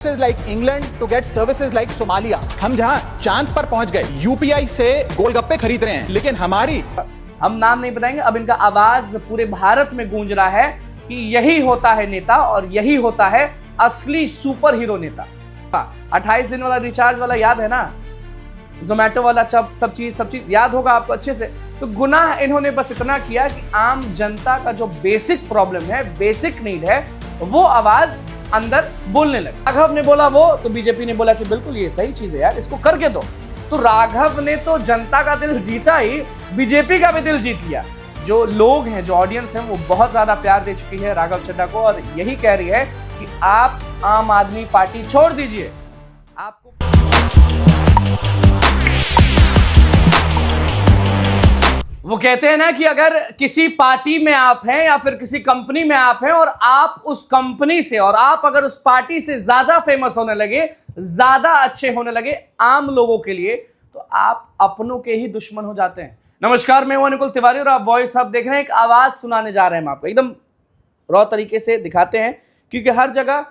like England to get services like Somalia। हम जहां चांद पर पहुंच गए, यूपीआई से गोलगप्पे खरीद रहे हैं, लेकिन हमारी हम नाम नहीं बताएंगे। अब इनका आवाज पूरे भारत में गूंज रहा है कि यही होता है नेता और यही होता है असली सुपर हीरो नेता। 28 दिन वाला रिचार्ज वाला याद है ना, जोमेटो वाला सब चीज याद होगा आपको अच्छे से। तो गुनाह इन्होंने बस इतना किया कि आम जनता का जो बेसिक प्रॉब्लम है, बेसिक नीड है, वो आवाज अंदर बोलने लगे। राघव ने बोला वो, तो बीजेपी ने बोला कि बिल्कुल ये सही चीज है यार, इसको करके दो। तो राघव ने तो जनता का दिल जीता ही, बीजेपी का भी दिल जीत लिया। जो लोग हैं, जो ऑडियंस है, वो बहुत ज्यादा प्यार दे चुकी है राघव चड्ढा को और यही कह रही है कि आप आम आदमी पार्टी छोड़ दीजिए। आपको वो कहते हैं ना कि अगर किसी पार्टी में आप हैं या फिर किसी कंपनी में आप हैं और आप उस कंपनी से और आप अगर उस पार्टी से ज्यादा फेमस होने लगे, ज्यादा अच्छे होने लगे आम लोगों के लिए, तो आप अपनों के ही दुश्मन हो जाते हैं। नमस्कार, मैं हूं अनुकुल तिवारी और आप वॉइस हब देख रहे हैं। एक आवाज सुनाने जा रहे हैं हम आपको, एकदम रॉ तरीके से दिखाते हैं, क्योंकि हर जगह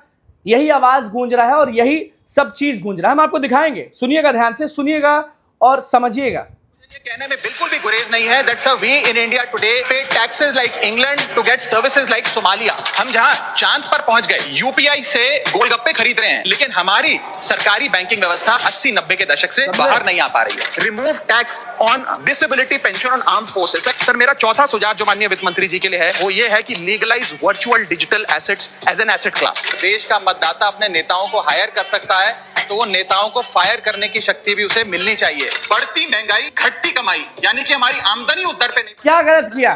यही आवाज गूंज रहा है और यही सब चीज गूंज रहा है। हम आपको दिखाएंगे, सुनिएगा, ध्यान से सुनिएगा और समझिएगा। ये कहने में बिल्कुल भी गुरेज नहीं है that's we in India today pay taxes like England to get services like Somalia. हम जहां चांद पर पहुंच गए, यूपीआई से गोलगप्पे खरीद रहे हैं, लेकिन हमारी सरकारी बैंकिंग व्यवस्था 80-90 के दशक से बाहर नहीं आ पा रही है। Remove tax on disability pension on armed forces. Sir, मेरा चौथा सुझाव जो माननीय वित्त मंत्री जी के लिए है वो ये है कि legalize virtual digital assets as an asset class. देश का मतदाता अपने नेताओं को हायर कर सकता है, तो वो नेताओं को फायर करने की शक्ति भी उसे मिलनी चाहिए। बढ़ती महंगाई, घटती कमाई, यानी कि हमारी आमदनी उस दर पे नहीं। क्या गलत किया?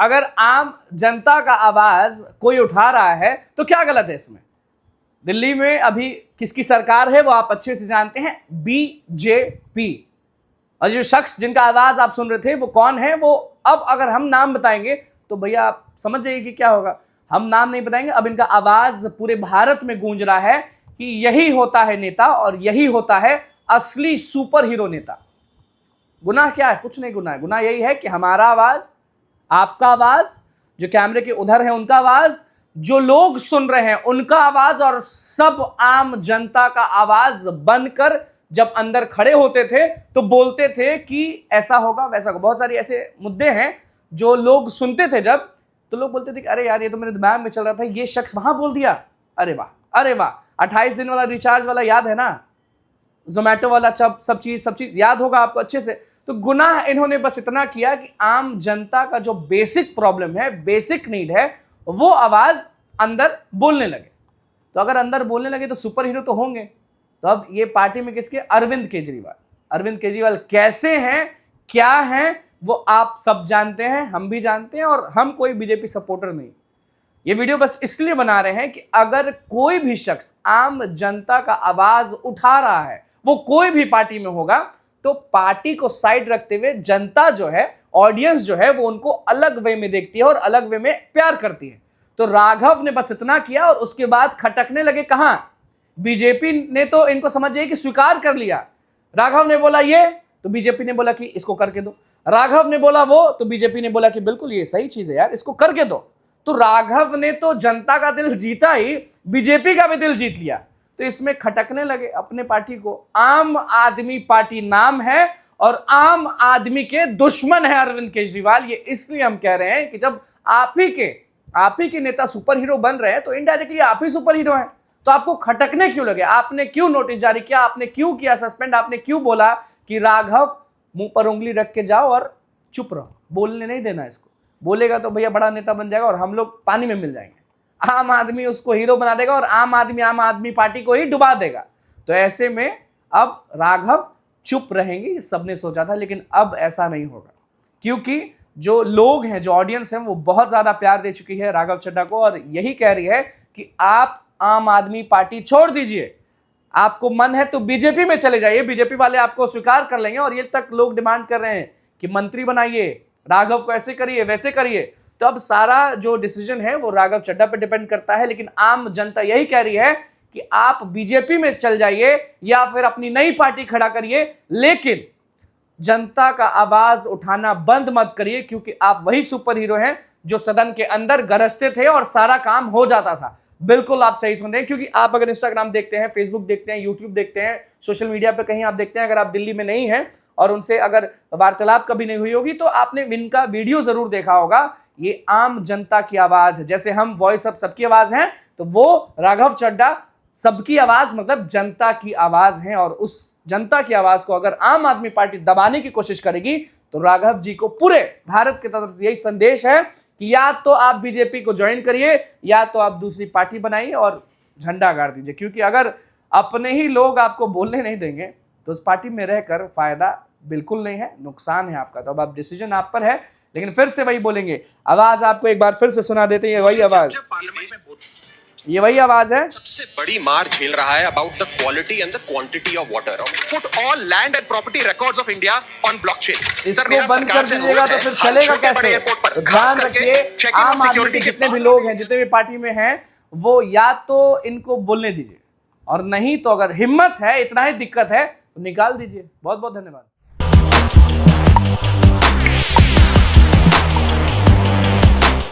अगर आम जनता का आवाज कोई उठा रहा है तो क्या गलत है इसमें? दिल्ली में अभी किसकी सरकार है वो आप अच्छे से जानते हैं, बीजेपी। और जो शख्स जिनका आवाज आप सुन रहे थे वो कौन है, वो अब अगर हम नाम बताएंगे तो भैया आप समझ जाइए कि क्या होगा। हम नाम नहीं बताएंगे। अब इनका आवाज पूरे भारत में गूंज रहा है कि यही होता है नेता और यही होता है असली सुपर हीरो नेता। गुनाह क्या है? कुछ नहीं गुनाह है। गुनाह यही है कि हमारा आवाज, आपका आवाज, जो कैमरे के उधर है उनका आवाज, जो लोग सुन रहे हैं उनका आवाज और सब आम जनता का आवाज बनकर जब अंदर खड़े होते थे तो बोलते थे कि ऐसा होगा वैसा होगा। बहुत सारी ऐसे मुद्दे हैं जो लोग सुनते थे जब, तो लोग बोलते थे कि अरे यार ये तो मेरे दिमाग में चल रहा था, ये शख्स वहां बोल दिया, अरे वाह अरे वाह। 28 दिन वाला रिचार्ज वाला याद है ना, जोमेटो वाला सब चीज याद होगा आपको अच्छे से। तो गुनाह इन्होंने बस इतना किया कि आम जनता का जो बेसिक प्रॉब्लम है, बेसिक नीड है, वो आवाज अंदर बोलने लगे। तो अगर अंदर बोलने लगे तो सुपर हीरो तो होंगे। तो अब ये पार्टी में किसके? अरविंद केजरीवाल कैसे हैं, क्या हैं, वो आप सब जानते हैं, हम भी जानते हैं और हम कोई बीजेपी सपोर्टर नहीं। ये वीडियो बस इसलिए बना रहे हैं कि अगर कोई भी शख्स आम जनता का आवाज उठा रहा है, वो कोई भी पार्टी में होगा, तो पार्टी को साइड रखते हुए जनता जो है, ऑडियंस जो है, वो उनको अलग वे में देखती है और अलग वे में प्यार करती है। तो राघव ने बस इतना किया और उसके बाद खटकने लगे कहां? बीजेपी ने तो इनको समझिए कि स्वीकार कर लिया। राघव ने बोला ये, तो बीजेपी ने बोला कि इसको करके दो। राघव ने बोला वो, तो बीजेपी ने बोला कि बिल्कुल ये सही चीज है यार, इसको करके दो। तो राघव ने तो जनता का दिल जीता ही, बीजेपी का भी दिल जीत लिया। तो इसमें खटकने लगे अपने पार्टी को। आम आदमी पार्टी नाम है और आम आदमी के दुश्मन है अरविंद केजरीवाल। ये इसलिए हम कह रहे हैं कि जब आप ही के नेता सुपर हीरो बन रहे हैं तो इनडायरेक्टली आप ही सुपर हीरो हैं। तो आपको खटकने क्यों लगे? आपने क्यों नोटिस जारी किया? आपने क्यों किया सस्पेंड? आपने क्यों बोला कि राघव मुंह पर उंगली रख के जाओ और चुप रहो, बोलने नहीं देना इसको? बोलेगा तो भैया बड़ा नेता बन जाएगा और हम लोग पानी में मिल जाएंगे। आम आदमी उसको हीरो बना देगा और आम आदमी पार्टी को ही डुबा देगा। तो ऐसे में अब राघव चुप रहेंगे, ये सबने सोचा था, लेकिन अब ऐसा नहीं होगा, क्योंकि जो लोग हैं, जो ऑडियंस हैं, वो बहुत ज्यादा प्यार दे चुकी है राघव चड्ढा को और यही कह रही है कि आप आम आदमी पार्टी छोड़ दीजिए। आपको मन है तो बीजेपी में चले जाइए, बीजेपी वाले आपको स्वीकार कर लेंगे। और ये तक लोग डिमांड कर रहे हैं कि मंत्री बनाइए, राघव को ऐसे करिए वैसे करिए। तो अब सारा जो डिसीजन है वो राघव चड्ढा पे डिपेंड करता है, लेकिन आम जनता यही कह रही है कि आप बीजेपी में चल जाइए या फिर अपनी नई पार्टी खड़ा करिए, लेकिन जनता का आवाज उठाना बंद मत करिए, क्योंकि आप वही सुपर हीरो हैं जो सदन के अंदर गरजते थे और सारा काम हो जाता था। बिल्कुल आप सही सुन रहे हैं, क्योंकि आप अगर इंस्टाग्राम देखते हैं, फेसबुक देखते हैं, यूट्यूब देखते हैं, सोशल मीडिया पे कहीं आप देखते हैं, अगर आप दिल्ली में नहीं हैं और उनसे अगर वार्तालाप कभी नहीं हुई होगी तो आपने इनका वीडियो जरूर देखा होगा। ये आम जनता की आवाज है, जैसे हम वॉइस ऑफ सबकी आवाज हैं, तो वो राघव चड्ढा सबकी आवाज मतलब जनता की आवाज है। और उस जनता की आवाज को अगर आम आदमी पार्टी दबाने की कोशिश करेगी तो राघव जी को पूरे भारत की तरफ से यही संदेश है कि या तो आप बीजेपी को ज्वाइन करिए या तो आप दूसरी पार्टी बनाइए और झंडा गाड़ दीजिए, क्योंकि अगर अपने ही लोग आपको बोलने नहीं देंगे तो उस पार्टी में रहकर फायदा बिल्कुल नहीं है, नुकसान है आपका। तो अब आप डिसीजन आप पर है, लेकिन फिर से वही बोलेंगे। आवाज आपको एक बार फिर से सुना देते हैं, वही आवाज, ये वही आवाज है। सबसे बड़ी मार झेल रहा है about the quality and the quantity of water. Put all land and property records of India on blockchain. इसको बंद कर दीजिएगा तो फिर चलेगा कैसे? तो ध्यान रखिए, आम आदमी के जितने भी लोग हैं, जितने भी पार्टी में हैं, वो या तो इनको बोलने दीजिए और नहीं तो अगर हिम्मत है, इतना ही दिक्कत है तो निकाल दीजिए। बहुत बहुत धन्यवाद।